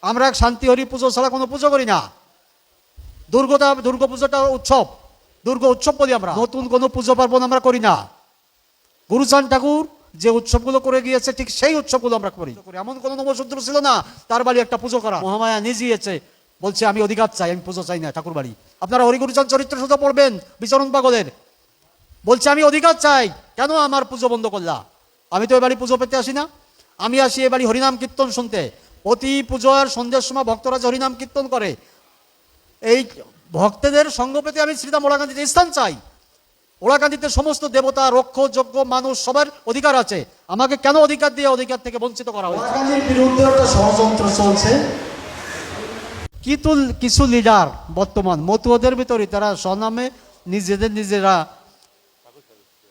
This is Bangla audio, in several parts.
আমরা শান্তি হরি পুজো ছাড়া কোনো পুজো করি না। দুর্গা পুজোটা উৎসব, দুর্গা উৎসব বলি আমরা। নতুন কোনো পুজো পার্বণ আমরা করি না। গুরুচাঁদ ঠাকুর যে উৎসবগুলো করে গিয়েছে ঠিক সেই উৎসবগুলো আমরা করি। এমন কোনো নবসূত্র ছিল না তার বাড়ি একটা পুজো করা। মহামায়া নিজেই বলছে আমি অধিকার চাই, আমি পুজো চাই না ঠাকুর বাড়ি। আপনারা হরিগুরুচাঁদ চরিত্র শুধু পড়বেন বিচরণ পাগলের। বলছে আমি অধিকার চাই, কেন আমার পুজো বন্ধ করলা? আমি তো এ বাড়ি পুজো পেতে আসি না, আমি আসি এ বাড়ি হরিনাম কীর্তন শুনতে। প্রতি পুজোর সন্ধ্যের সময় ভক্তরা যে হরিনাম কীর্তন করে, এই ভক্তদের সঙ্গ পেতে আমি শ্রীরাম ওলাকান্দিতে স্থান চাই। ওলাকান্দিতে সমস্ত দেবতা, রক্ষ, যজ্ঞ, মানুষ সবার অধিকার আছে। আমাকে কেন অধিকার দিয়ে অধিকার থেকে বঞ্চিত করা হয়েছে? ওলাকান্দির বিরুদ্ধে একটা ষড়যন্ত্র চলছে। কিছু লিডার বর্তমান মতুয়াদের ভিতরে তারা স্বনামে নিজেরা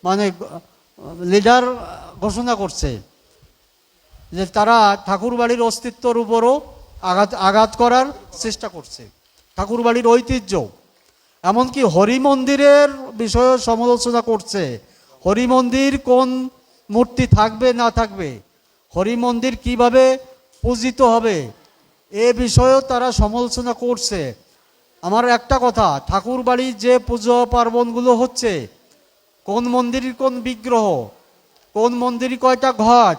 মানে লিডার ঘোষণা করছে যে তারা ঠাকুর বাড়ির অস্তিত্বের উপরও আঘাত করার চেষ্টা করছে। ঠাকুর বাড়ির ঐতিহ্য, এমনকি হরি মন্দিরের বিষয়ে সমালোচনা করছে। হরি মন্দির কোন মূর্তি থাকবে না থাকবে, হরি মন্দির কিভাবে পূজিত হবে, এ বিষয়েও তারা সমালোচনা করছে। আমার একটা কথা, ঠাকুর বাড়ির যে পুজো পার্বণগুলো হচ্ছে, কোন মন্দিরের কোন বিগ্রহ, কোন মন্দিরে কয়টা ঘট,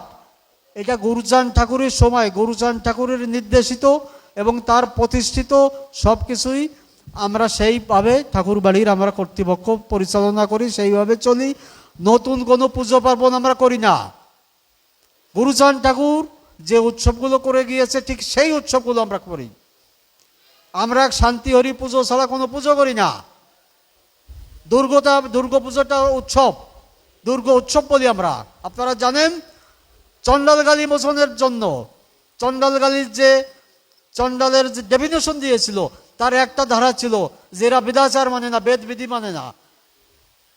এটা গুরুচাঁদ ঠাকুরের সময় গুরুচাঁদ ঠাকুরের নির্দেশিত এবং তার প্রতিষ্ঠিত সব কিছুই আমরা সেইভাবে ঠাকুর বাড়ির আমরা কর্তৃপক্ষ পরিচালনা করি, সেইভাবে চলি। নতুন কোনো পুজো পার্বণ আমরা করি না। গুরুচাঁদ ঠাকুর যে উৎসবগুলো করে গিয়েছে ঠিক সেই উৎসবগুলো আমরা করি। আমরা শান্তি হরি পুজো ছাড়া কোনো পুজো করি না। দুর্গা পুজোটা উৎসব, দুর্গা উৎসব বলি আমরা। আপনারা জানেন চণ্ডালগালি মোচনের জন্য চণ্ডালের যে ডেফিনেশন দিয়েছিল তার একটা ধারা ছিল যে এরা বেদাচার মানে না, বেদ বিধি মানে না।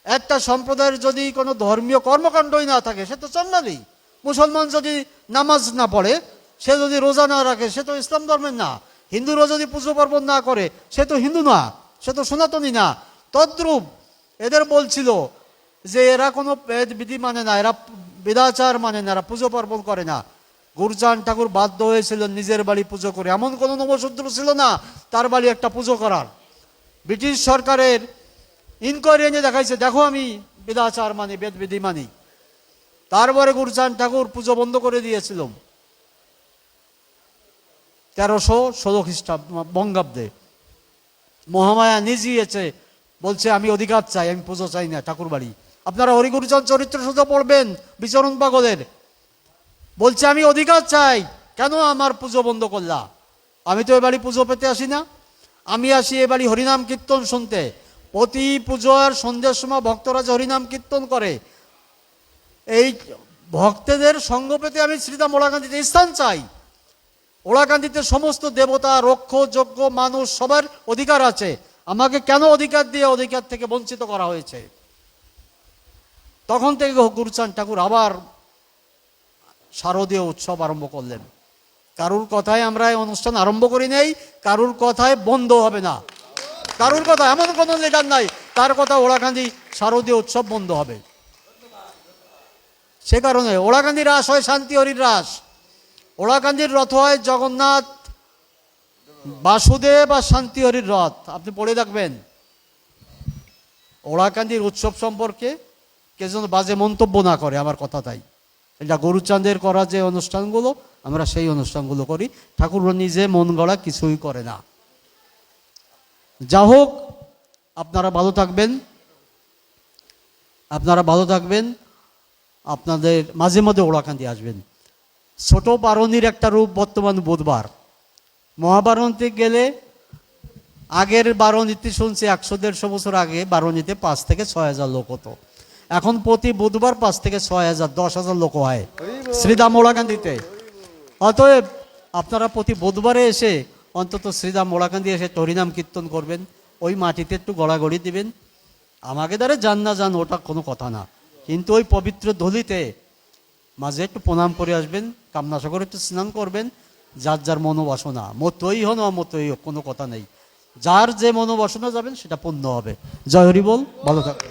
একটা সম্প্রদায়ের যদি কোনো ধর্মীয় কর্মকাণ্ডই না থাকে সে তো চণ্ডালই। মুসলমান যদি নামাজ না পড়ে, সে যদি রোজা না রাখে, সে তো ইসলাম ধর্মের না। হিন্দুরা যদি পুজো পার্বণ না করে, সে তো হিন্দু না, সে তো সনাতনী না। তদ্রূপ এদের বলছিল যে এরা কোনো বেদ বিধি মানে না, এরা বেদাচার মানে না, এরা পুজো পার্বণ করে না। গুরুচাঁদ ঠাকুর বাধ্য হয়েছিলেন নিজের বাড়ি পুজো করে। এমন কোনো নবসূত্র ছিল না তার বাড়ি একটা পুজো করার। ব্রিটিশ সরকারের ইনকোয়ারি এনে দেখাইছে, দেখো আমি বেদাচার মানি, বেদ বিধি মানি। তারপরে গুরুচাঁদ ঠাকুর পুজো বন্ধ করে দিয়েছিল 1316 খ্রিস্টাব্দ বঙ্গাব্দে। মহামায়া নিজেই বলছে আমি অধিকার চাই, আমি পুজো চাই না ঠাকুর বাড়ি। আপনারা হরিগুরুচাঁদ চরিত্র শুধু পড়বেন বিচরণ পাগলের। বলছে আমি অধিকার চাই, কেন আমার পুজো বন্ধ করলা? আমি তো এ বাড়ি পুজো পেতে আসি না, আমি আসি এ বাড়ি হরিনাম কীর্তন শুনতে। প্রতি পুজোর সন্ধ্যের সময় ভক্তরা যে হরিনাম কীর্তন করে, এই ভক্তদের সঙ্গ পেতে আমি শ্রীরাম ওলাকান্দিতে স্থান চাই। ওলাকান্দিতে সমস্ত দেবতা, রক্ষ, যজ্ঞ, মানুষ সবার অধিকার আছে। আমাকে কেন অধিকার দিয়ে অধিকার থেকে বঞ্চিত করা হয়েছে? তখন থেকে গুরুচাঁদ ঠাকুর আবার শারদীয় উৎসব আরম্ভ করলেন। কারুর কথায় আমরা এই অনুষ্ঠান আরম্ভ করি নাই, কারুর কথায় বন্ধ হবে না। কারুর কথা, এমন কোনো লিডার নাই তার কথা ওলাকান্দি শারদীয় উৎসব বন্ধ হবে। সে কারণে ওলাকান্দির রাস হয় শান্তি হরির রাস। ওলাকান্দির রথ হয় জগন্নাথ বাসুদেব আর শান্তি হরির রথ। আপনি পড়ে দেখবেন। ওলাকান্দির উৎসব সম্পর্কে কে যেন বাজে মন্তব্য না করে, আমার কথা তাই। এটা গুরুচাঁদের করা যে অনুষ্ঠানগুলো, আমরা সেই অনুষ্ঠানগুলো করি। ঠাকুর নিজে মন গড়া কিছুই করে না। যা হোক, আপনারা ভালো থাকবেন, আপনাদের মাঝে মাঝে ওলাকান্দি আসবেন। ছোট বারণীর একটা রূপ বর্তমান বুধবার। মহাবারণীতে গেলে আগের বারণীতে শুনছি 100-150 বছর আগে বারণীতে 5 থেকে 6,000 লোক হতো। এখন প্রতি বুধবার 5 থেকে 6,000, 10,000 লোক হয় শ্রীরাম ওলাকান্দিতে। অতএব আপনারা প্রতি বুধবারে এসে অন্তত শ্রীরাম ওলাকান্দি এসে হরিনাম কীর্তন করবেন। ওই মাটিতে একটু গড়াগড়ি দিবেন। আমাকে দ্বারা যান না যান ওটা কোনো কথা না, কিন্তু ওই পবিত্র ধুলিতে মাঝে একটু প্রণাম করে আসবেন, কামনাসাগরে একটু স্নান করবেন। যার যার মনোবাসনা, মতই হন অমতই হোক, কোনো কথা নেই। যার যে মনোবাসনা যাবেন সেটা পূর্ণ হবে। জয় হরি বল, ভালো থাকবেন।